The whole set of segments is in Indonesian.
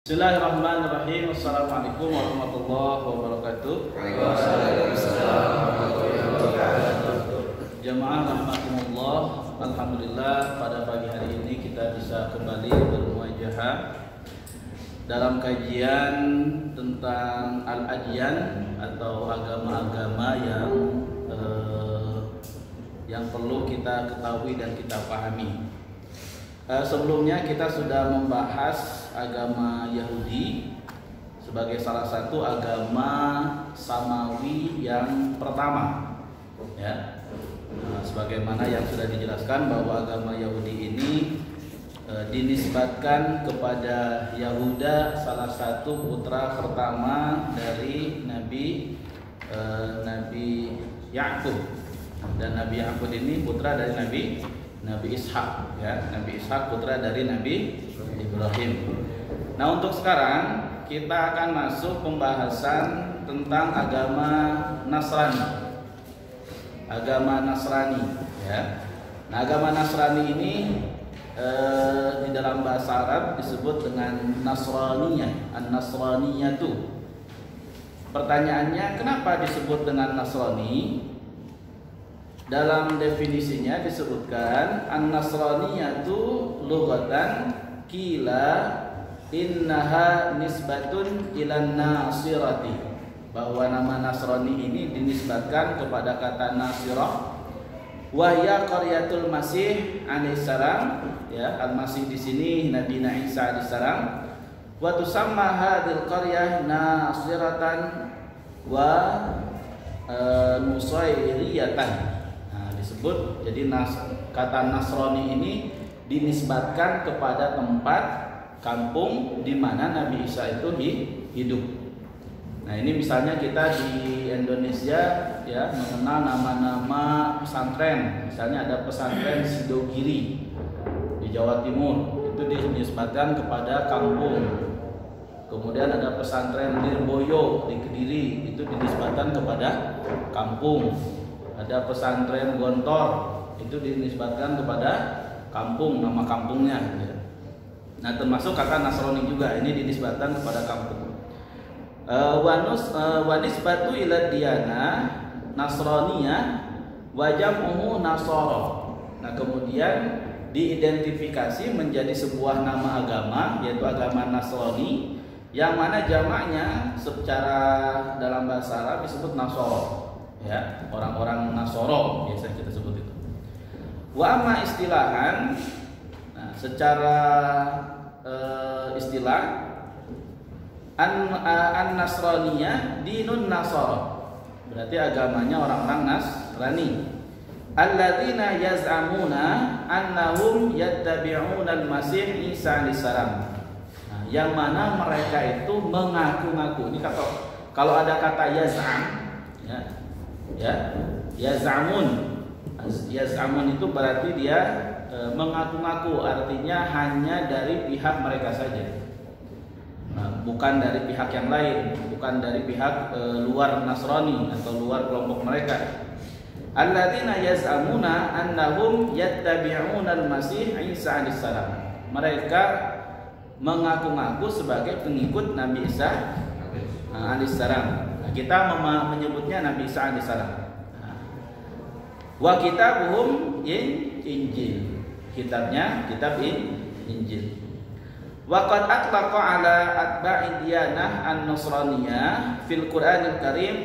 Bismillahirrahmanirrahim. Assalamualaikum warahmatullahi wabarakatuh. Waalaikumsalam warahmatullahi wabarakatuh. Jamaah rahimakumullah. Alhamdulillah pada pagi hari ini kita bisa kembali bermuajahah dalam kajian tentang al-adyan atau agama-agama yang perlu kita ketahui dan kita pahami. Sebelumnya kita sudah membahas agama Yahudi sebagai salah satu agama samawi yang pertama, ya. Sebagaimana yang sudah dijelaskan bahwa agama Yahudi ini dinisbatkan kepada Yahuda, salah satu putra pertama dari Nabi Yakub, dan Nabi Yakub ini putra dari Nabi Ishak, ya. Nabi Ishak putra dari Nabi Ibrahim. Nah, untuk sekarang kita akan masuk pembahasan tentang agama Nasrani. Agama Nasrani, ya. Nah, agama Nasrani ini di dalam bahasa Arab disebut dengan Nasraniyah, An-Nasraniyatu. Pertanyaannya, kenapa disebut dengan Nasrani? Dalam definisinya disebutkan An-Nasraniyatu lughatan qila innaha nisbatun ilan nasirati, bahwa nama Nasrani ini dinisbatkan kepada kata Nasirah, wa hiya qaryatul Masih alaihissalam, ya. Al-Masih di sini Nabi Isa alaihissalam. Wa tusamma hadhil qaryah nasiratan wa nusairiyatan. Disebut, jadi kata Nasrani ini dinisbatkan kepada tempat kampung di mana Nabi Isa itu hidup. Nah, ini misalnya kita di Indonesia, ya, mengenal nama-nama pesantren. Misalnya ada pesantren Sidogiri di Jawa Timur, itu dinisbatkan kepada kampung. Kemudian ada pesantren Lirboyo di Kediri, itu dinisbatkan kepada kampung. Ada pesantren Gontor, itu dinisbatkan kepada kampung, nama kampungnya, ya. Nah, termasuk kata Nasrani juga, ini dinisbatkan kepada kampung. Wanisbatu ila diyana Nasraniyah wa jam'uhu Nasara. Nah, kemudian diidentifikasi menjadi sebuah nama agama, yaitu agama Nasrani, yang mana jamaknya secara dalam bahasa Arab disebut Nasara, ya, orang-orang Nasoro biasa kita sebut itu. Wa amma istilahan, nah, secara istilah an-Nasraniyah dinun Nasara, berarti agamanya orang-orang Nasrani. Alladzina yaz'amuna annahum yattabi'una al-Masih Isa alaihissalam. Nah, yang mana mereka itu mengaku-ngaku. Ini kalau ada kata yaz'am, ya, yaz'amun itu berarti dia mengaku-ngaku, artinya hanya dari pihak mereka saja. Nah, bukan dari pihak yang lain, bukan dari pihak luar Nasrani atau luar kelompok mereka. Alladzina yaz'amuna annahum yattabi'una al-Masih Isa alaihissalam. Mereka mengaku-ngaku sebagai pengikut Nabi Isa alaihissalam. Nah, kita menyebutnya Nabi Isa alaihissalam. Wa kitabuhum Injil. Kitabnya kitab Injil. Wa qad atlaqa ala atba'i diyanah an-Nasraniyah fil Qur'anil Karim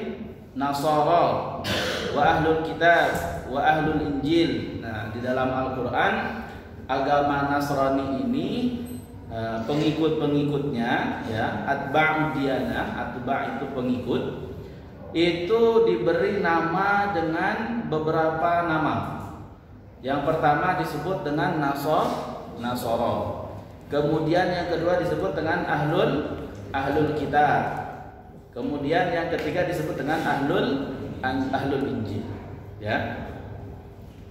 Nasara wa ahlul kitab wa ahlul Injil. Nah, di dalam Al-Qur'an agama Nasrani ini pengikut-pengikutnya, ya, atba'ud diyanah, atba' itu pengikut, itu diberi nama dengan beberapa nama. Yang pertama disebut dengan Nasara. Kemudian yang kedua disebut dengan ahlul kitab. Kemudian yang ketiga disebut dengan ahlul Injil, ya.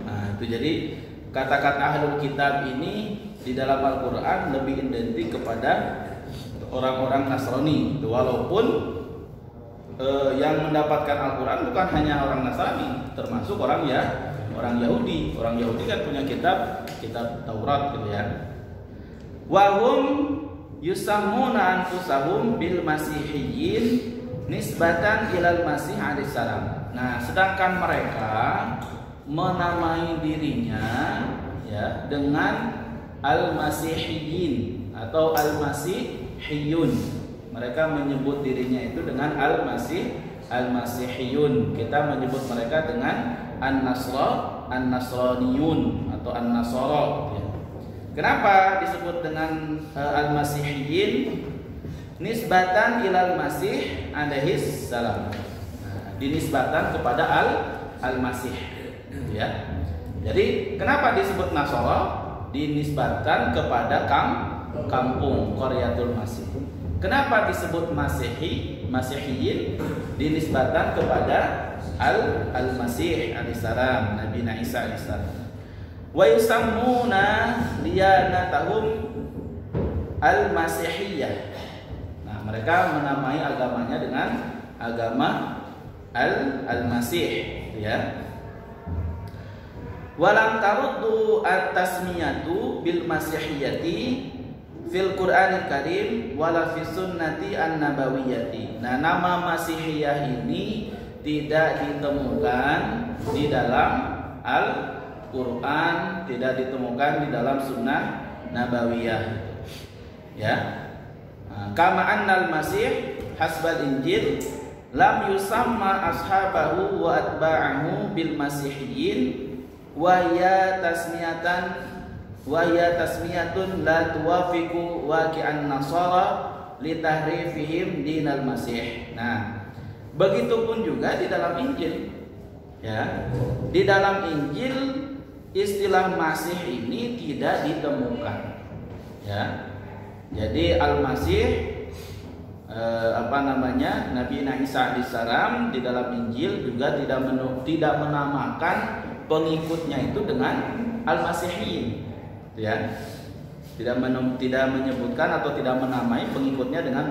Nah, itu jadi kata-kata ahlul kitab ini di dalam Al-Quran lebih identik kepada orang-orang Nasrani. Walaupun yang mendapatkan Al-Quran bukan hanya orang Nasrani, termasuk orang Yahudi. Orang Yahudi kan punya kitab Taurat, gitu ya. Wahum yusammuna anfusahum bil masihiyyin nisbatan ilal masih alaihi salam. Nah, sedangkan mereka menamai dirinya ya dengan al-masihiyyin atau al-masihiyun. Mereka menyebut dirinya itu dengan al-masihiyun. Kita menyebut mereka dengan an-nasraniyun atau an-nasara ya. Kenapa disebut dengan al-masihiyyin? Nisbatan ilal masih alaihi salam. Nah, dinisbatan kepada al-masih ya. Jadi kenapa disebut Nasara? Dinisbatkan kepada kampung Qaryatul Masih. Kenapa disebut Masihiyyin? Dinisbatkan kepada al-Masih alaihissalam, Nabi Isa alaihissalam. Wa yusammuna liyanatahum al-Masihiyyah. Nah, mereka menamai agamanya dengan agama al-Masih ya. Walam taruddu at-tasmiyatu bil masihiyyati fil Qur'anil Karim wala fi sunnati an-nabawiyyati. Nah, nama Masihiyah ini tidak ditemukan di dalam Al-Qur'an, tidak ditemukan di dalam sunnah nabawiyah. Ya. Kama annal masih hasbal Injil lam yusamma ashabahu wa atba'ahu bil masihiyyin wahya tasmiyatun la tuwafiqu waqi'an nasara li tahrifihim dinal masih. Nah, begitupun juga di dalam Injil ya. Di dalam Injil istilah masih ini tidak ditemukan ya. Jadi al-masih Nabi Isa alaihissalam di dalam Injil juga tidak menamakan pengikutnya itu dengan al-masihiyyin ya. Tidak menyebutkan atau tidak menamai pengikutnya dengan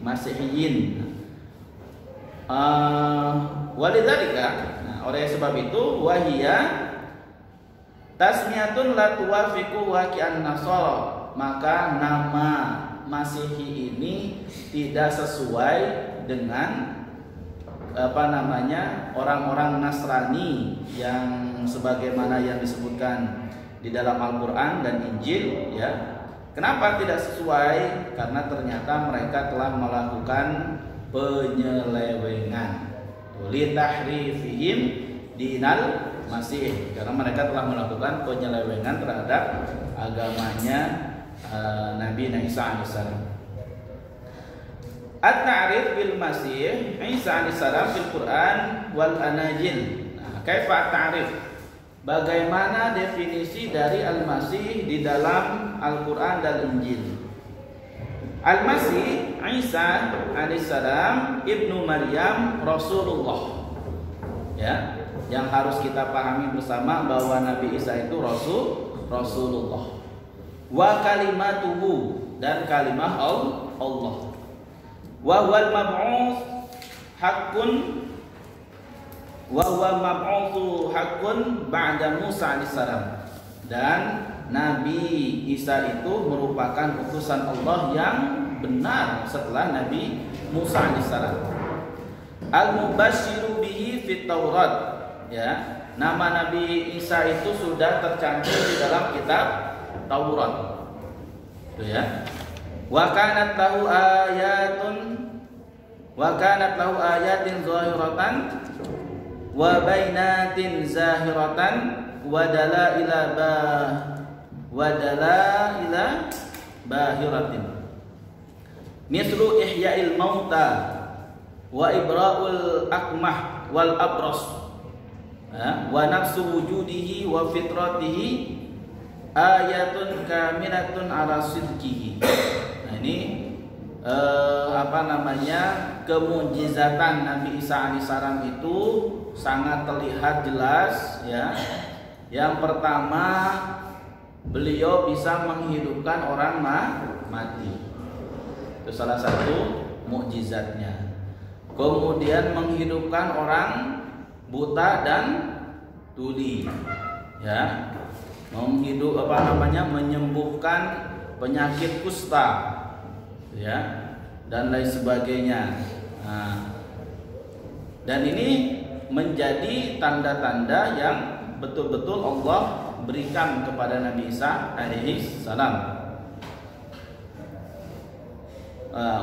masihiyyin. Walidzalika, oleh sebab itu wahia tasmiyatun la tuwafiqu waqi'an nasara, maka nama Masihi ini tidak sesuai dengan orang-orang Nasrani yang sebagaimana yang disebutkan di dalam Al-Qur'an dan Injil ya. Kenapa tidak sesuai? Karena ternyata mereka telah melakukan penyelewengan. Li tahrifihim dinal masih, karena mereka telah melakukan penyelewengan terhadap agamanya Nabi Isa alaihissalam. At-ta'rif bil Masih Isa alaihissalam fil Quran wal Anajil. Nah, kaifa at-ta'rif? Bagaimana definisi dari Al-Masih di dalam Al-Quran dan Injil? Al-Masih Isa alaihissalam ibnu Maryam Rasulullah. Ya, yang harus kita pahami bersama bahwa Nabi Isa itu Rasulullah. Wa kalimatuhu, dan kalimah Allah. Wa huwal mab'uts haqqun wa huwa mab'utsu haqqun ba'da Musa alaihissalam. Dan Nabi Isa itu merupakan utusan Allah yang benar setelah Nabi Musa alaihissalam. Al-mubasyiru bihi fit Taurat. Ya, nama Nabi Isa itu sudah tercantum di dalam kitab Taurat. Itu ya. Wa kanat lahu ayatin zahiratan wa bainatin zahiratan wa dalaila bahiratin. Mislu ihya'il mauta wa ibra'ul akmah wal abras wa nafsu wujudihi wa fitratihi ayatun kamilatun ala sidqihi. Nah, ini kemujizatan Nabi Isa alaihissalam itu sangat terlihat jelas ya. Yang pertama, beliau bisa menghidupkan orang mati. Itu salah satu mukjizatnya. Kemudian menghidupkan orang buta dan tuli ya. Menyembuhkan penyakit kusta ya, dan lain sebagainya. Nah, dan ini menjadi tanda-tanda yang betul-betul Allah berikan kepada Nabi Isa alaihi salam.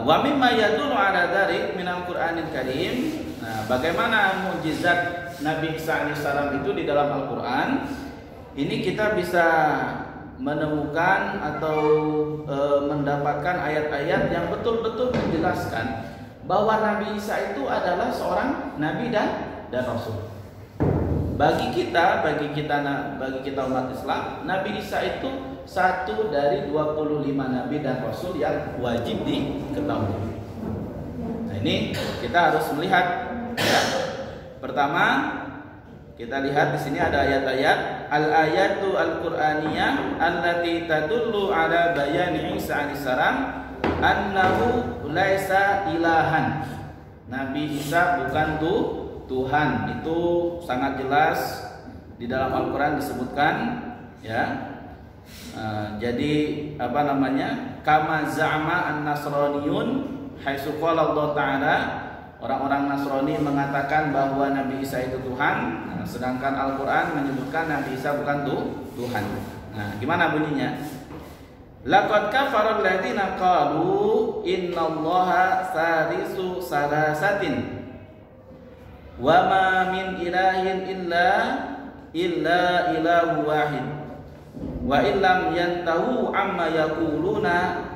Wa mimma yadullu ala dzalik minal Qur'anil Karim. Nah, bagaimana mukjizat Nabi Isa alaihi salam itu di dalam Al-Qur'an? Ini kita bisa menemukan atau mendapatkan ayat-ayat yang betul-betul menjelaskan bahwa Nabi Isa itu adalah seorang nabi dan rasul. Bagi kita umat Islam, Nabi Isa itu satu dari 25 nabi dan rasul yang wajib diketahui. Nah, ini kita harus melihat, ya. Pertama, kita lihat di sini ada ayat-ayat al-ayatu al-Qur'aniyah allati tadullu ala bayani Isa alaihissalam annahu laisa ilahan. Nabi Isa bukan Tuhan. Itu sangat jelas di dalam Al-Qur'an disebutkan, ya. Jadi apa namanya? Kama za'ama an-nasraniyun haitsu qala Allah Ta'ala, orang-orang Nasrani mengatakan bahwa Nabi Isa itu Tuhan, sedangkan Al-Qur'an menyebutkan Nabi Isa bukan Tuhan. Nah, gimana bunyinya? Laqad kafara alladziina qalu innallaha salisu salasatin wa ma min ilahin illa ilahu wahid wa illam yantahu amma yaquluna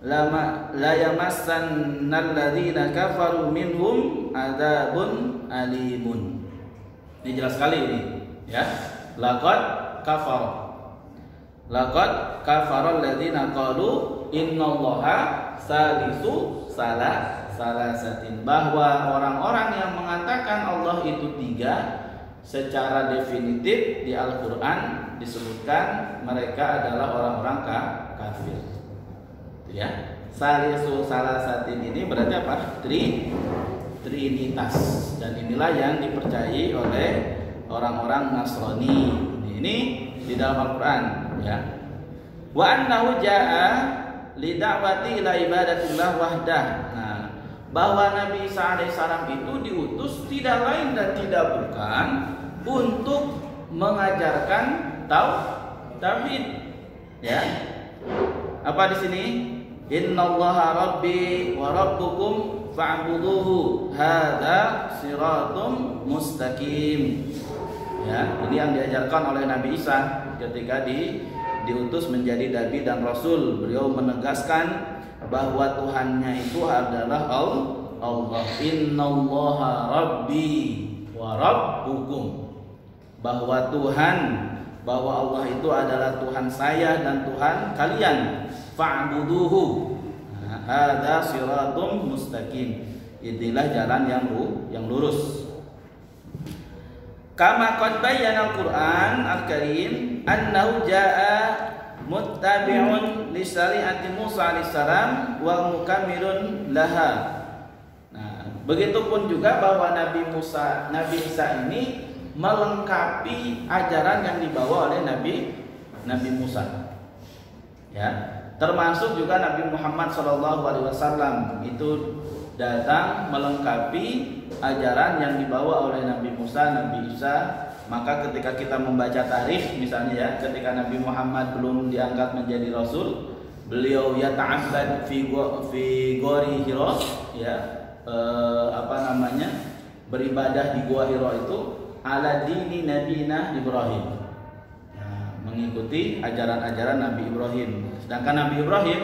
la yamassanna alladziina kafaru minhum adzabun alimun. Ini jelas sekali ini, ya. Laqad kafara alladziina qalu innallaha salisu salasatin, bahwa orang-orang yang mengatakan Allah itu tiga secara definitif di Al-Qur'an disebutkan mereka adalah orang-orang kafir. Ya, salisu salasatin ini berarti apa? Trinitas, dan inilah yang dipercayai oleh orang-orang Nasrani. Ini di dalam Al-Qur'an, ya. Wa annahu jaa'a li da'wati ila ibadatillah wahdah. Nah, bahwa Nabi Isa alaihissalam itu diutus tidak lain dan tidak bukan untuk mengajarkan tauhid, ya. Apa di sini? Innallaha rabbi wa rabbukum fa'buduhu hadza siratum mustaqim. Ya, ini yang diajarkan oleh Nabi Isa ketika diutus menjadi nabi dan rasul. Beliau menegaskan bahwa Tuhannya itu adalah Allah. Innallaha rabbi wa rabbukum, bahwa Allah itu adalah Tuhan saya dan Tuhan kalian. Fa'buduhu hadza siratum mustaqim, inilah jalan yang lurus. Kama qad bayyana Al-Qur'an Al-Karim annahu jaa'a muttabi'un li syari'ati Musa alaihissalam wa mukammilun laha. Nah, begitupun juga bahwa Nabi Isa ini melengkapi ajaran yang dibawa oleh Nabi Musa. Ya, termasuk juga Nabi Muhammad SAW itu datang melengkapi ajaran yang dibawa oleh Nabi Musa, Nabi Isa. Maka ketika kita membaca tarikh misalnya, ya, ketika Nabi Muhammad belum diangkat menjadi rasul, beliau yata'abbad fi ghori Hira, ya, beribadah di gua Hira itu ala dini nabiyina Ibrahim. Mengikuti ajaran-ajaran Nabi Ibrahim. Sedangkan Nabi Ibrahim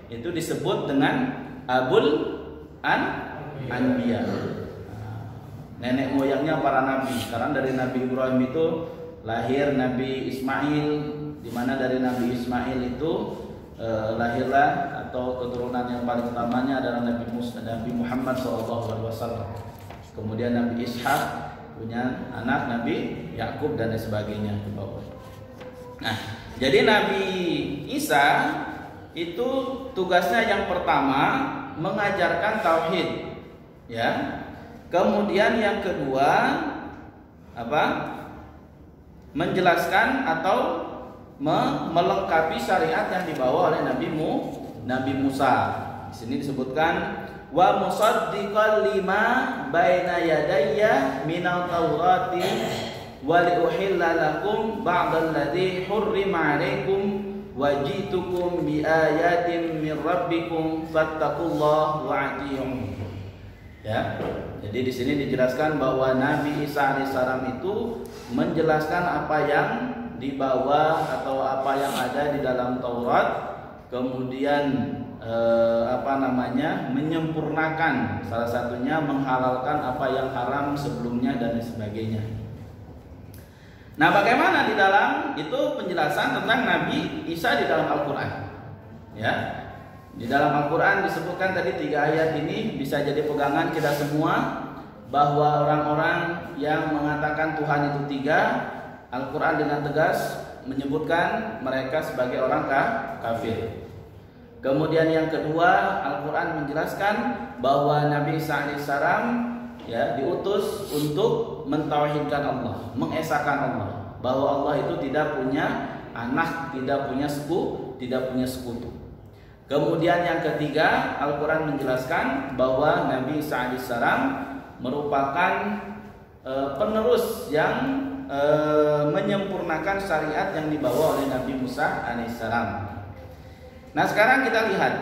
itu disebut dengan Abul Anbiya, nenek moyangnya para nabi. Karena dari Nabi Ibrahim itu lahir Nabi Ismail, di mana dari Nabi Ismail itu lahirlah atau keturunan yang paling utamanya adalah Nabi Muhammad SAW. Kemudian Nabi Ishak punya anak Nabi Yakub dan sebagainya ke bawah. Nah, jadi Nabi Isa itu tugasnya yang pertama mengajarkan tauhid, ya. Kemudian yang kedua apa? Menjelaskan atau melengkapi syariat yang dibawa oleh Nabi Musa. di sini disebutkan wa musaddiqan lima baina yadayya minal taurati wa liuhilla lakum ba'dal ladzi hurrima 'alaikum wa ji'tukum bi ayatin min rabbikum fattaqullaha wa ati'un. Ya. Jadi di sini dijelaskan bahwa Nabi Isa alaihissalam itu menjelaskan apa yang dibawa atau apa yang ada di dalam Taurat, kemudian menyempurnakan, salah satunya menghalalkan apa yang haram sebelumnya dan sebagainya. Nah, bagaimana di dalam itu penjelasan tentang Nabi Isa di dalam Al-Quran? Ya, di dalam Al-Quran disebutkan tadi 3 ayat ini bisa jadi pegangan kita semua bahwa orang-orang yang mengatakan Tuhan itu 3, Al-Quran dengan tegas menyebutkan mereka sebagai orang kafir. Kemudian yang kedua, Al-Quran menjelaskan bahwa Nabi Isa alaihissalam ya diutus untuk mentauhidkan Allah, mengesahkan Allah, bahwa Allah itu tidak punya anak, tidak punya suku, tidak punya sekutu. Kemudian yang ketiga, Al-Quran menjelaskan bahwa Nabi Isa alaihissalam merupakan penerus yang menyempurnakan syariat yang dibawa oleh Nabi Musa alaihissalam. Nah, sekarang kita lihat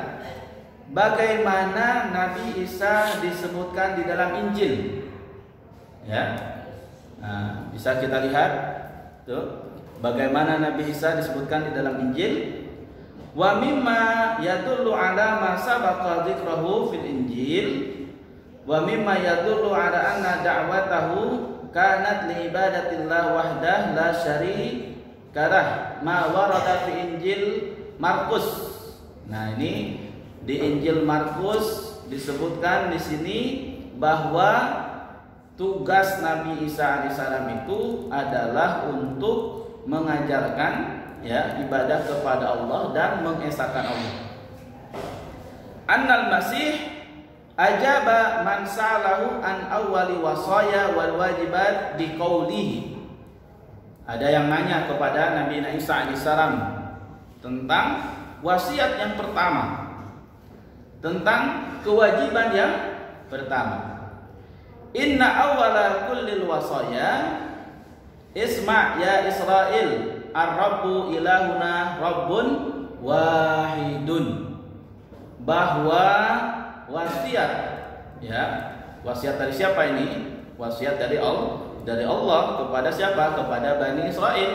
bagaimana Nabi Isa disebutkan di dalam Injil. Ya, nah, bisa kita lihat tuh bagaimana Nabi Isa disebutkan di dalam Injil. Wa mimma yadullu ala ma sabaqa dzikrahu fil Injil wa mimma yadullu ala anna da'watahu kanat li ibadatillah wahdah la syarika lah ma warada fi Injil Markus. Nah, ini di Injil Markus disebutkan di sini bahwa tugas Nabi Isa alaihissalam itu adalah untuk mengajarkan ya ibadah kepada Allah dan mengesahkan Allah. Annal Masih ajaba man salahu an awwali wasaya wal wajibat biqaulihi. Ada yang nanya kepada Nabi Isa alaihissalam tentang wasiat yang pertama, tentang kewajiban yang pertama. Inna awwala kullil wasaya isma' ya Israel ar-rabbu ilahuna rabbun wahidun. Bahwa wasiat ya, wasiat dari siapa ini? Wasiat dari Allah kepada siapa? Kepada Bani Israel,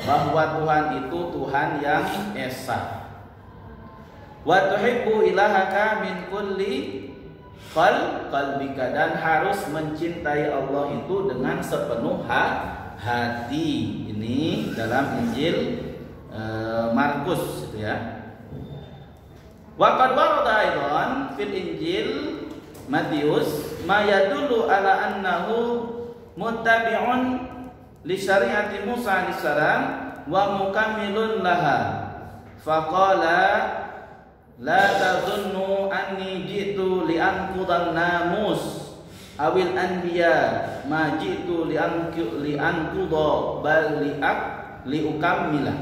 bahwa Tuhan itu Tuhan yang esa. Wa tuhibbu ilahaka min kulli qalbika, dan harus mencintai Allah itu dengan sepenuh hati. Ini dalam Injil Markus itu ya. Wa qad warada aidan fil Injil Matius ma yadullu ala annahu muttabi'un li syariati Musa alaihissalam wa mukammilun laha. Faqala la tadhunnu anni ji'tu li anqudan namus awil anbiya ma ji'tu li anquda bal li ukammila.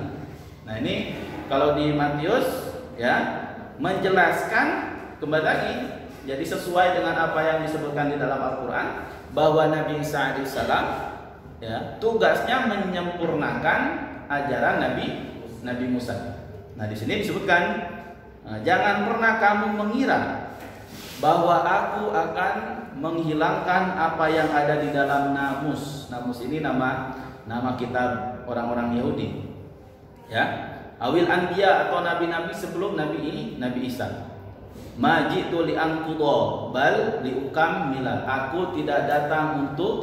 Nah, ini kalau di Matius ya menjelaskan kembali lagi, jadi sesuai dengan apa yang disebutkan di dalam Al-Quran bahwa Nabi Isa alaihissalam ya tugasnya menyempurnakan ajaran Nabi Musa. Nah, di sini disebutkan jangan pernah kamu mengira bahwa aku akan menghilangkan apa yang ada di dalam namus. Namus ini nama kitab orang-orang Yahudi. Ya, awil anbiya atau nabi-nabi sebelum Nabi Isa. Majitu li anqudo bal li ukammila. Aku tidak datang untuk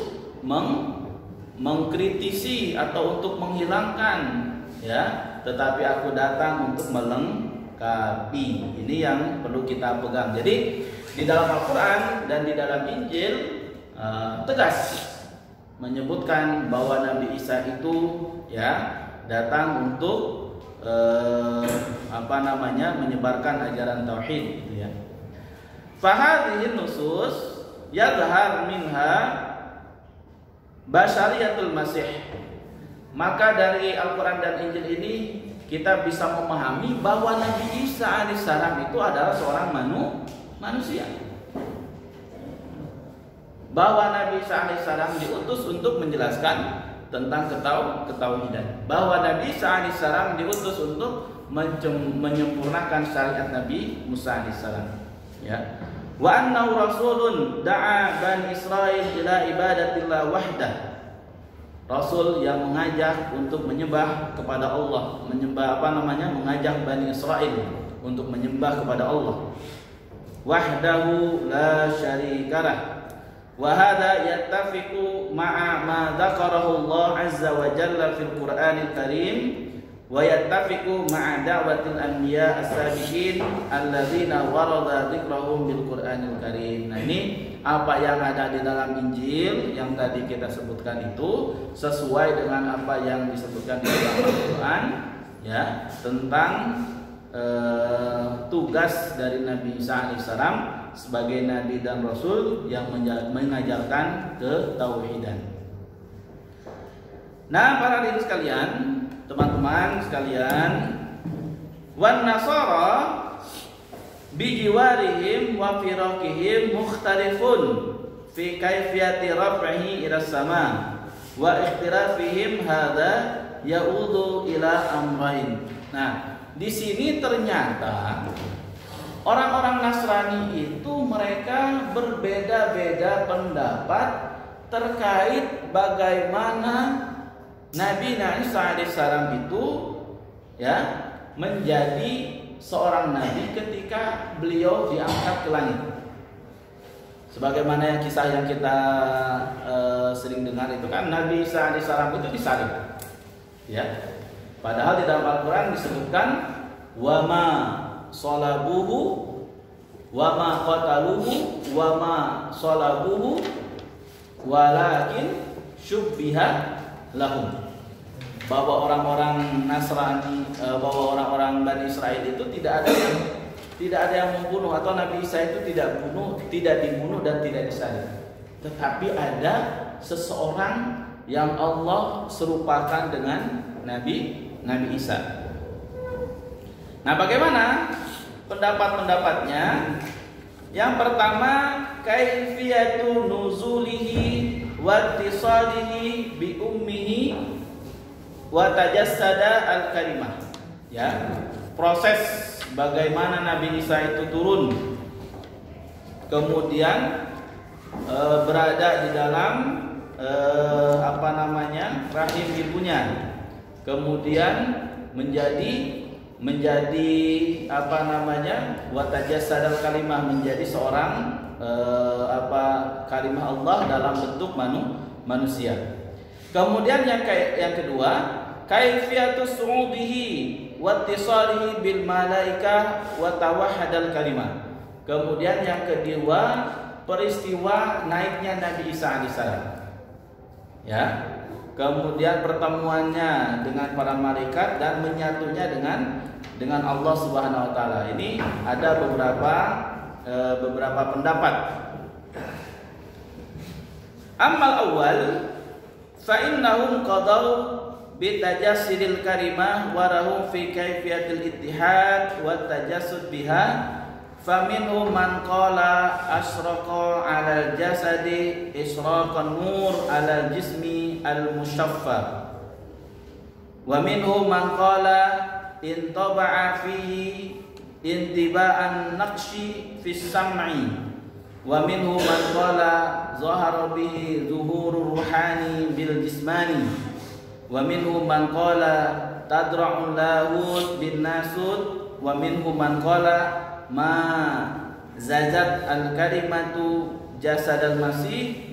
mengkritisi atau untuk menghilangkan ya, tetapi aku datang untuk melengkapi. Ini yang perlu kita pegang. Jadi di dalam Al-Quran dan di dalam Injil tegas menyebutkan bahwa Nabi Isa itu ya datang untuk menyebarkan ajaran tauhid gitu ya. Fahadhihi nusus yadhhar minha basyariyatul masih. Maka dari Al-Quran dan Injil ini kita bisa memahami bahwa Nabi Isa alaihissalam itu adalah seorang manusia. Bahwa Nabi Isa alaihissalam diutus untuk menjelaskan tentang ketauhidan. Bahwa Nabi Isa alaihissalam diutus untuk menyempurnakan syariat Nabi Musa alaihissalam. Ya. Wa annahu rasulun da'a Bani Israil ila ibadatillah wahdah. Rasul yang mengajak untuk menyembah kepada Allah, mengajak Bani Israil untuk menyembah kepada Allah. Wahdahu la syarikalah. Wa hadha yattafiqu ma'a ma dzakarahu Allah azza wa jalla fil Qur'anil Karim wa yattafiqu ma'a da'watil anbiya as-sabiqin alladzina warada dzikrahum bil Qur'anil Karim. Nah, ini apa yang ada di dalam Injil yang tadi kita sebutkan itu sesuai dengan apa yang disebutkan di dalam Al-Qur'an, ya, tentang tugas dari Nabi Isa alaihissalam sebagai nabi dan rasul yang mengajarkan ketauhidan. Nah, para hadirin sekalian, teman-teman sekalian, wan nasara bijiwarihim wa firaqihim mukhtalifun fi kaifiyati raf'ihi ila sama wa ikhtilafihim hadza yaudu ila amrain. Nah, di sini ternyata orang-orang Nasrani itu mereka berbeda-beda pendapat terkait bagaimana Nabi Isa alaihissalam itu, ya, menjadi seorang nabi ketika beliau diangkat ke langit. Sebagaimana yang kisah yang kita sering dengar itu kan, Nabi Isa alaihissalam itu disalib, ya. Padahal di dalam Al-Quran disebutkan wama salabuhu wama qataluhu wama salabuhu walakin syubbiha lahum. Bahwa orang-orang Nasrani, bahwa orang-orang Bani Israel itu tidak ada yang membunuh, atau Nabi Isa itu tidak dibunuh dan tidak disalib. Tetapi ada seseorang yang Allah serupakan dengan Nabi Isa. Nah, bagaimana pendapat-pendapatnya? Yang pertama, kaifiyatu nuzulihi wa ittisalihi bi ummihi wa tajassada al-kalimah. Ya, proses bagaimana Nabi Isa itu turun, kemudian berada di dalam rahim ibunya, kemudian menjadi wa tajassada al-kalimah, menjadi seorang kalimah Allah dalam bentuk manusia. Kemudian yang kedua, kaifiyatu su'udihi wa ittisalihi bil malaikah wa tawahhadal kalimah. Kemudian yang kedua, peristiwa naiknya Nabi Isa alaihissalam. Ya. Kemudian pertemuannya dengan para malaikat dan menyatunya dengan Allah Subhanahu wa taala. Ini ada beberapa pendapat. Amal awal fa innahum qadaw bi tajassidil karimah wa rahum fi kaifiyatil ittihad wa tajassud biha. Faminhum man qala asraqa 'alal jasadi israqan nur 'alal jismi al-mushaffa. Wa minhum man qala intaba'a fihi intiba'an naqshi fis sam'i. Wa minhum man qala zahara bihi zuhurur ruhani bil jismani. Wa minhum man qala tadra'un lahut bin nasud. Wa minhum man qala ma zazat al-kalimatu jasadal masih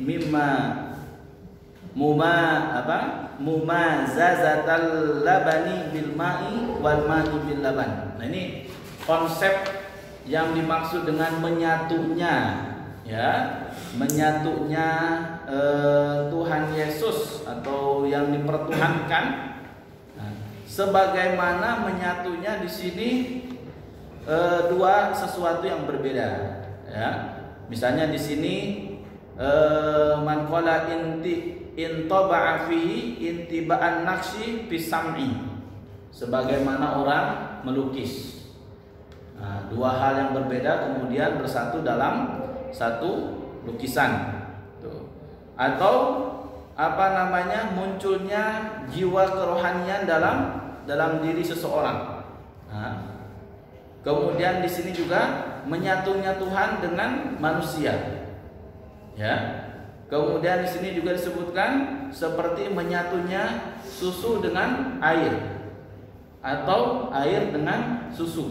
mumazazatal labani bil ma'i wal ma'i bil laban. Nah, ini konsep yang dimaksud dengan menyatunya, ya, menyatunya Tuhan Yesus atau yang dipertuhankan. Nah, sebagaimana menyatunya di sini dua sesuatu yang berbeda, ya. Misalnya di sini man qala intaba'a fihi intiba'an naqshi fi sam'i. sebagaimana orang melukis. Nah, dua hal yang berbeda kemudian bersatu dalam satu lukisan. Tuh. Atau munculnya jiwa kerohanian dalam diri seseorang. Nah, kemudian di sini juga menyatunya Tuhan dengan manusia. Ya. Kemudian di sini juga disebutkan seperti menyatunya susu dengan air atau air dengan susu.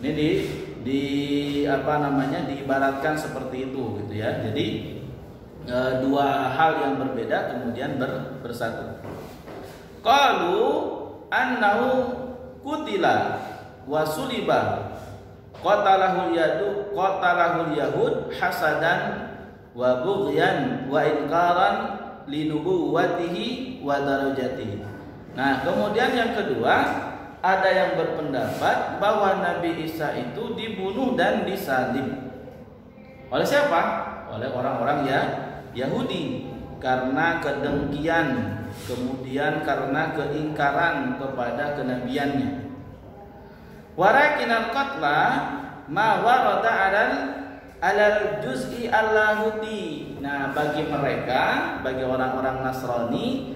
Ini diibaratkan seperti itu gitu ya. Jadi dua hal yang berbeda kemudian bersatu. Qalu annahu qutila wa suliba qatalahul yahud hasadan wa bughyan wa inkaran linubuwatihi wa darajatihi. Nah, kemudian yang kedua, ada yang berpendapat bahwa Nabi Isa itu dibunuh dan disalib. Oleh siapa? Oleh orang-orang Yahudi karena kedengkian, kemudian karena keingkaran kepada kenabiannya. Warakinal qatla ma warada alal juz'i allahuti. Nah, bagi mereka, bagi orang-orang Nasrani,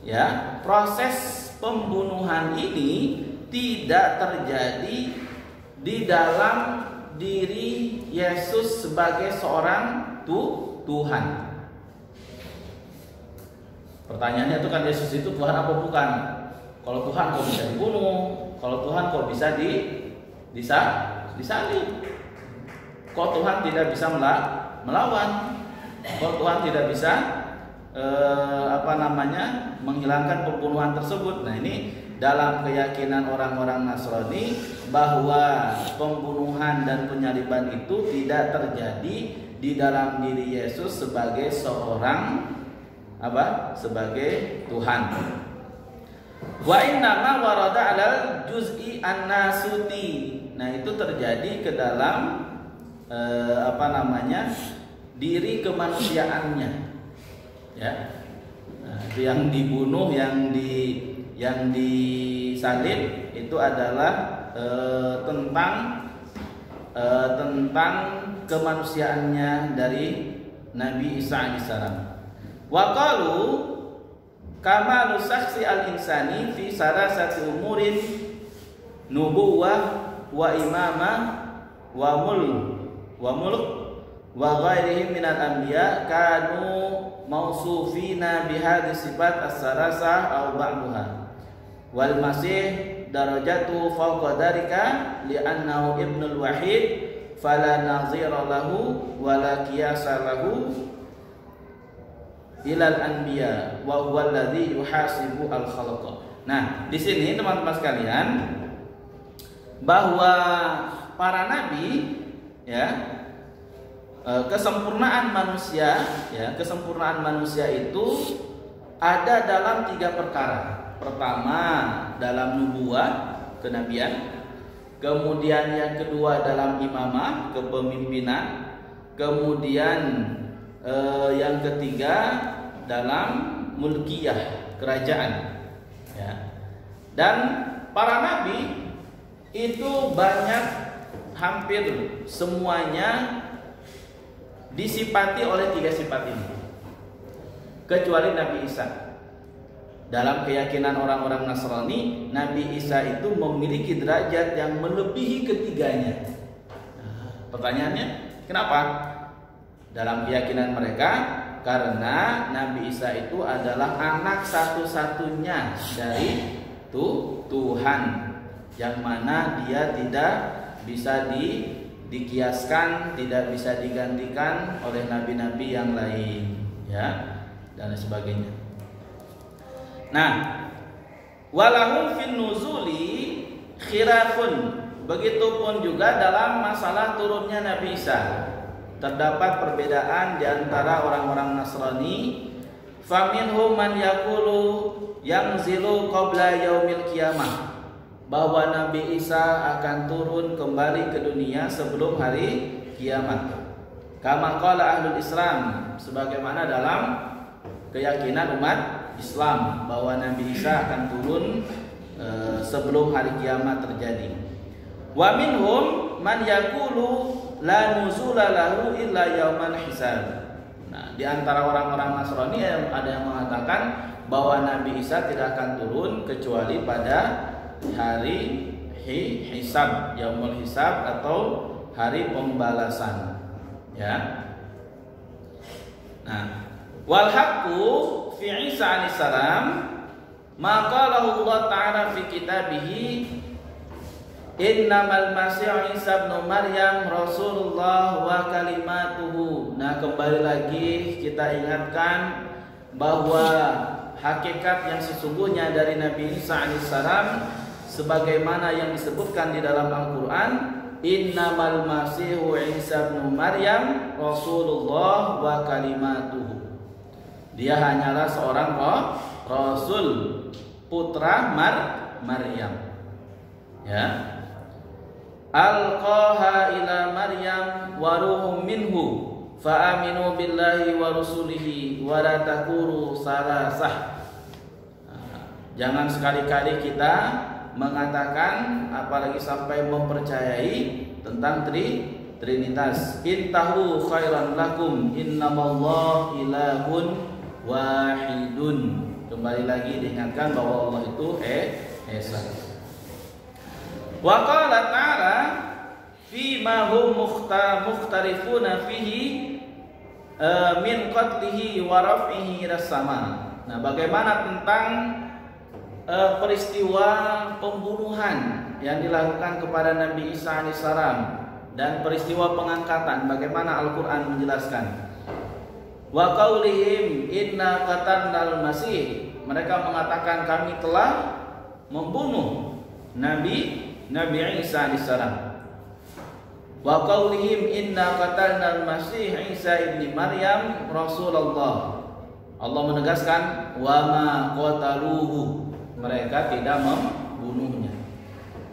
ya, proses pembunuhan ini tidak terjadi di dalam diri Yesus sebagai seorang Tuhan. Pertanyaannya itu kan, Yesus itu Tuhan apa bukan? Kalau Tuhan kok bisa dibunuh? Kalau Tuhan kok bisa disalib? Kok Tuhan tidak bisa melawan? Kok Tuhan tidak bisa menghilangkan pembunuhan tersebut? Nah, ini dalam keyakinan orang-orang Nasrani bahwa pembunuhan dan penyaliban itu tidak terjadi di dalam diri Yesus sebagai seorang sebagai Tuhan. Wa innama warada alal juz'i an-nasuti. Nah, itu terjadi ke dalam diri kemanusiaannya. Ya. Nah, itu yang dibunuh, yang disalib itu adalah tentang kemanusiaannya dari Nabi Isa alaihissalam. Wa qalu kamalu saksi al-insani fi sarasati umurin nubuwah wa imamah wa mulk wa ghairihim minal anbiya kanu mausufina bihadhi sifat as-sarasah aw ba'duha wal masih darajatu fawqa darika li'annahu ibnul wahid fala nazira lahu wala qiyasa lahu ilal anbiya wa huwa alladhi yuhasibu al khalqa. Nah, di sini teman-teman sekalian, bahwa para nabi, ya, kesempurnaan manusia itu ada dalam 3 perkara. Pertama, dalam nubuah, kenabian. Kemudian yang kedua dalam imamah, kepemimpinan. Kemudian yang ketiga dalam mulkiyah, kerajaan. Ya. Dan para nabi itu banyak, hampir semuanya disifati oleh 3 sifat ini, kecuali Nabi Isa. Dalam keyakinan orang-orang Nasrani, Nabi Isa itu memiliki derajat yang melebihi ketiganya. Nah, pertanyaannya, kenapa? Dalam keyakinan mereka, karena Nabi Isa itu adalah anak satu-satunya dari Tuhan, yang mana dia tidak bisa dikiaskan, tidak bisa digantikan oleh nabi-nabi yang lain, ya, dan sebagainya. Nah, walahum fin nuzuli khilafun. Begitupun juga dalam masalah turunnya Nabi Isa, terdapat perbedaan di antara orang-orang Nasrani. Faminhum man yaqulu yanzilu qabla yaumil qiyamah, bahwa Nabi Isa akan turun kembali ke dunia sebelum hari kiamat. Kama qala ahlul Islam, sebagaimana dalam keyakinan umat Islam bahwa Nabi Isa akan turun sebelum hari kiamat terjadi. Wa minhum man yaqulu la nuzula lahu illa yauman hisab. Nah, di antara orang-orang Nasrani ada yang mengatakan bahwa Nabi Isa tidak akan turun kecuali pada hari hisab, yaumul hisab atau hari pembalasan. Ya. Nah, wal haqqu fi Isa alaihi salam ma qalahu Allah Ta'ala fi kitabihi innamal masih Isa ibn Maryam Rasulullah wa kalimatuhu. Nah, kembali lagi kita ingatkan bahwa hakikat yang sesungguhnya dari Nabi Isa alaihissalam sebagaimana yang disebutkan di dalam Al-Quran, innamal masihu Isa ibn Maryam Rasulullah wa kalimatuhu. Dia hanyalah seorang Rasul, putra Maryam. Ya. Alqaha ila Maryam wa ruhum minhu fa aminu billahi wa rusulihi wa la takuru salasah. Jangan sekali-kali kita mengatakan apalagi sampai mempercayai tentang trinitas. Intahu khairan lakum innamallahu ilahun wahidun. Kembali lagi diingatkan bahwa Allah itu esa. Wa qala ta'ala fi ma hum mukhtarifuna fihi min qatlihi wa raf'ihi ila sama. Nah, bagaimana tentang peristiwa pembunuhan yang dilakukan kepada Nabi Isa alaihissalam dan peristiwa pengangkatan, bagaimana Al-Qur'an menjelaskan. Wa qaulihim inna qatalnal masih, mereka mengatakan kami telah membunuh Nabi Isa alaihissalam. Wa qaulihim inna qatalnal masih Isa ibni Maryam Rasulullah. Allah menegaskan wa ma qataluhu, mereka tidak membunuhnya.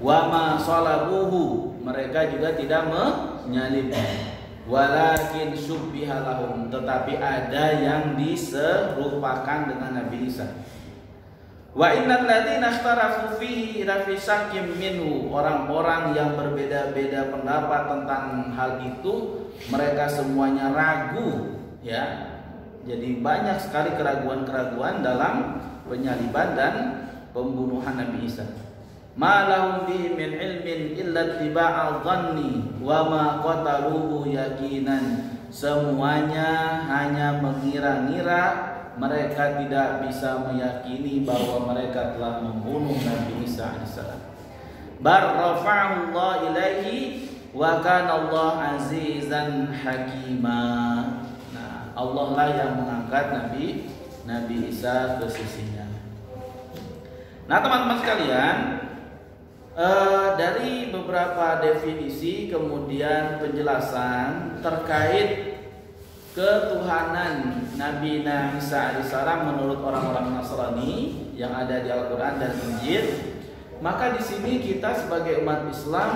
Wa ma salabuhu, mereka juga tidak menyalibnya. Walakin syubbiha lahum, tetapi ada yang diserupakan dengan Nabi Isa. Wa innal ladzina ikhtarafu fihi lafi syakkim minhu, orang-orang yang berbeda-beda pendapat tentang hal itu mereka semuanya ragu, ya. Jadi banyak sekali keraguan-keraguan dalam penyaliban dan pembunuhan Nabi Isa. Ma lahum bihi min ilmin illa ittiba'al dhanni wa ma qataluhu yaqinan. Semuanya hanya mengira-ngira, mereka tidak bisa meyakini bahwa mereka telah membunuh Nabi Isa alaihissalam. Bar rafa'ahu Allah ilaihi wa kana Allah azizan hakima. Nah, Allah lah yang mengangkat Nabi Isa ke sisinya. Nah, teman-teman sekalian, dari beberapa definisi kemudian penjelasan terkait ketuhanan Nabi Isa alaihissalam menurut orang-orang Nasrani yang ada di Al-Quran dan Injil, maka di sini kita sebagai umat Islam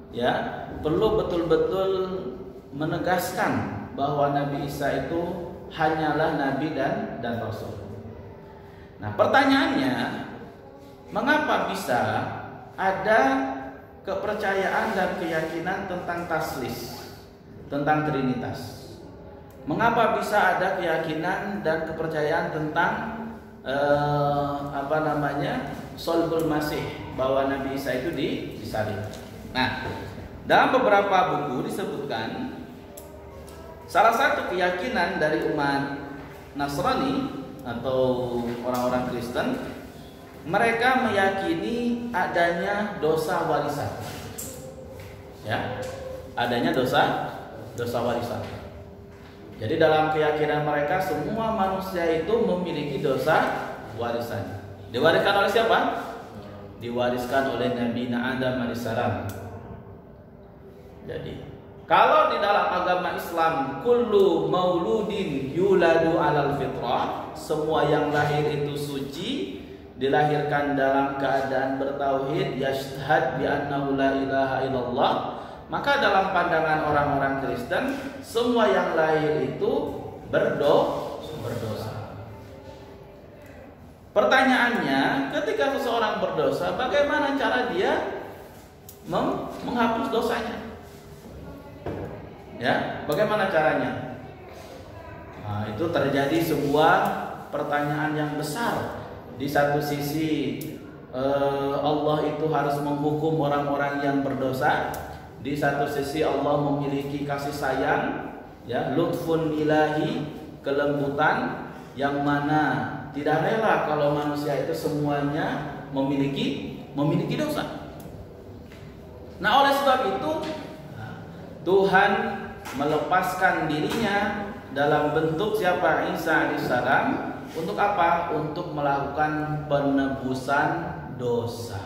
ya perlu betul-betul menegaskan bahwa Nabi Isa itu hanyalah Nabi dan Rasul. Nah, pertanyaannya, mengapa bisa ada kepercayaan dan keyakinan tentang taslis, tentang trinitas? Mengapa bisa ada keyakinan dan kepercayaan tentang Shalbul Masih, bahwa Nabi Isa itu disalib? Nah, dalam beberapa buku disebutkan salah satu keyakinan dari umat Nasrani atau orang-orang Kristen, mereka meyakini adanya dosa warisan. Ya, adanya dosa warisan. Jadi dalam keyakinan mereka semua manusia itu memiliki dosa warisan. Diwariskan oleh siapa? Diwariskan oleh Nabi Adam alaihissalam. Jadi kalau di dalam agama Islam kullu mauludin yuladu alal fitrah, semua yang lahir itu suci, dilahirkan dalam keadaan bertauhid, yashhad bi annahu la ilaha illallah. Maka dalam pandangan orang-orang Kristen, semua yang lahir itu berdosa. Pertanyaannya, ketika seseorang berdosa, bagaimana cara dia menghapus dosanya? Ya, bagaimana caranya? Nah, itu terjadi sebuah pertanyaan yang besar. Di satu sisi Allah itu harus menghukum orang-orang yang berdosa. Di satu sisi Allah memiliki kasih sayang, ya, lutfun ilahi, kelembutan yang mana tidak rela kalau manusia itu semuanya memiliki dosa. Nah, oleh sebab itu Tuhan melepaskan dirinya dalam bentuk siapa? Isa alaihissalam. Untuk apa? Untuk melakukan penebusan dosa.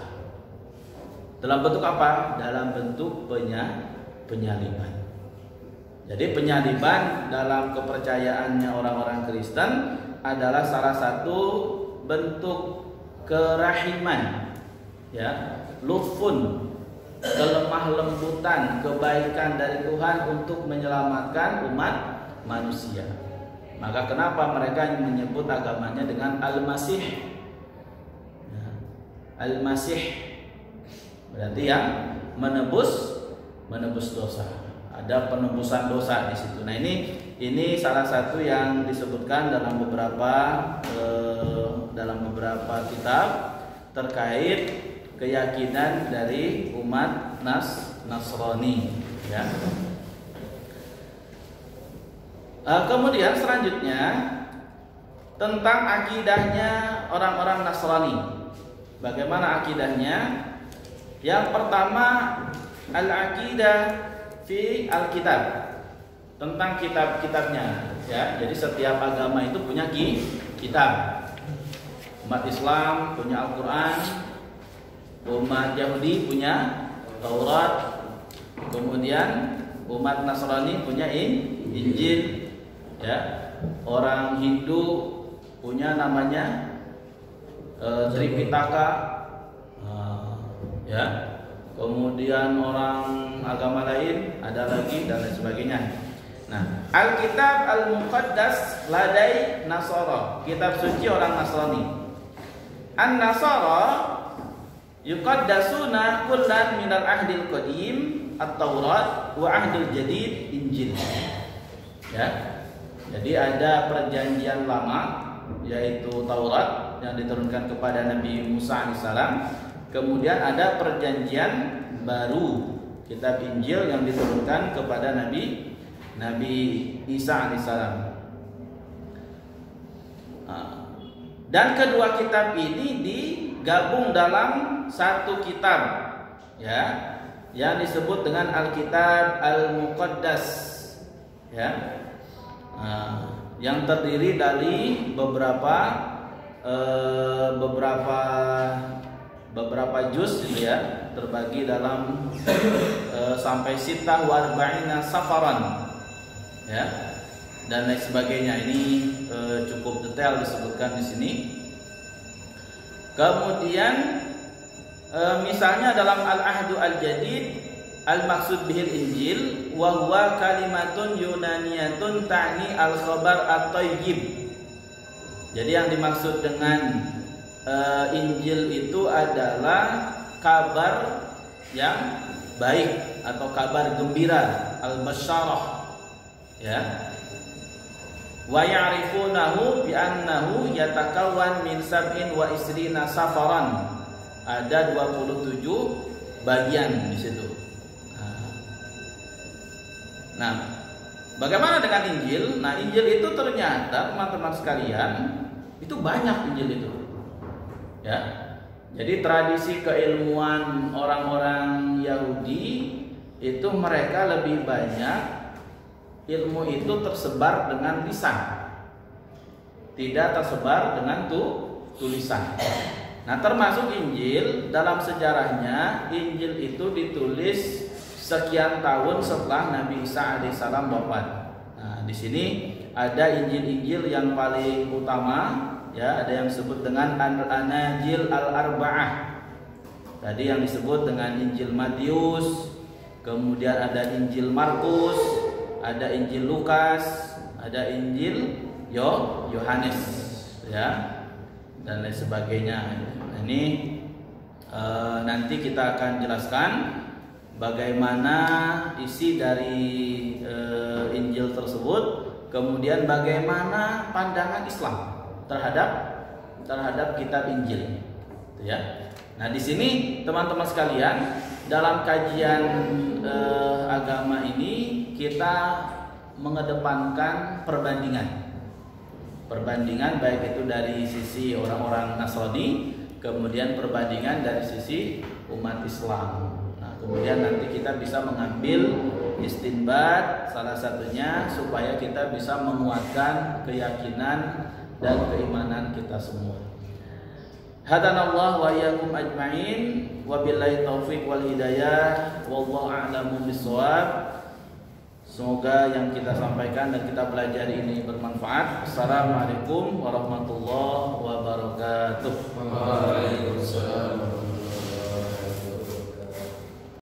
Dalam bentuk apa? Dalam bentuk penyaliban. Jadi penyaliban dalam kepercayaannya orang-orang Kristen adalah salah satu bentuk kerahiman, ya, lutfun, kelemah lembutan, kebaikan dari Tuhan untuk menyelamatkan umat manusia. Maka kenapa mereka menyebut agamanya dengan Al-Masih? Ya, Al-Masih berarti yang menebus dosa. Ada penebusan dosa di situ. Nah, ini salah satu yang disebutkan dalam beberapa kitab terkait keyakinan dari umat Nasrani, ya. Kemudian selanjutnya tentang akidahnya orang-orang Nasrani. Bagaimana akidahnya? Yang pertama, al-aqidah fi al-kitab, tentang kitab-kitabnya, ya. Jadi setiap agama itu punya kitab. Umat Islam punya Al-Quran, umat Yahudi punya Taurat, kemudian umat Nasrani punya Injil, ya. Orang Hindu punya namanya Tripitaka, ya. Kemudian orang agama lain ada lagi dan lain sebagainya. Nah, Alkitab Al-Muqaddas ladai Nasara, kitab suci orang Nasrani. An-Nasara yuqaddasuna kullan minal ahdil qadim at-Taurat wa ahdil jadid Injil. Ya. Jadi ada perjanjian lama yaitu Taurat yang diturunkan kepada Nabi Musa alaihissalam. Kemudian ada perjanjian baru, kitab Injil yang diturunkan kepada Nabi Isa alaihissalam. Dan kedua kitab ini digabung dalam satu kitab, ya, yang disebut dengan Alkitab Al-Muqaddas, ya, yang terdiri dari beberapa juz, gitu ya, terbagi dalam sampai sitah wa arba'ina safaran, ya, dan lain sebagainya. Ini cukup detail disebutkan di sini. Kemudian misalnya dalam Al-Ahdu Al-Jadid al-maksud bihil Injil wa huwa kalimatun yunaniyatun ta'ni al-khabar at-thayyib. Jadi yang dimaksud dengan Injil itu adalah kabar yang baik atau kabar gembira, al-basyarah, ya. Wa ya'rifunahu bi annahu yatakawwan min sab'in wa isrina safaran. Ada 27 bagian di situ. Nah, bagaimana dengan Injil? Nah, Injil itu ternyata teman-teman sekalian itu banyak Injil itu. Ya. Jadi tradisi keilmuan orang-orang Yahudi itu mereka lebih banyak ilmu itu tersebar dengan lisan, tidak tersebar dengan tulisan. Nah, termasuk Injil, dalam sejarahnya Injil itu ditulis sekian tahun setelah Nabi Isa alaihissalam wafat. Nah, di sini ada Injil-Injil yang paling utama, ya, ada yang disebut dengan An-Anajil Al-Arba'ah. Tadi yang disebut dengan Injil Matius, kemudian ada Injil Markus, ada Injil Lukas, ada Injil Yohanes, ya. dan lain sebagainya. Nah, ini nanti kita akan jelaskan bagaimana isi dari Injil tersebut, kemudian bagaimana pandangan Islam terhadap kitab Injil, ya. Nah, di sini teman-teman sekalian, dalam kajian agama ini kita mengedepankan perbandingan baik itu dari sisi orang-orang Nasrani, kemudian perbandingan dari sisi umat Islam. Nah, kemudian nanti kita bisa mengambil istinbat salah satunya supaya kita bisa menguatkan keyakinan dan keimanan kita semua. Hadanallah wa iyyakum ajmain, wabillahi taufiq wal hidayah, wallahu a'lamu bissawab. Semoga yang kita sampaikan dan kita pelajari ini bermanfaat. Assalamualaikum warahmatullahi wabarakatuh. Waalaikumsalam.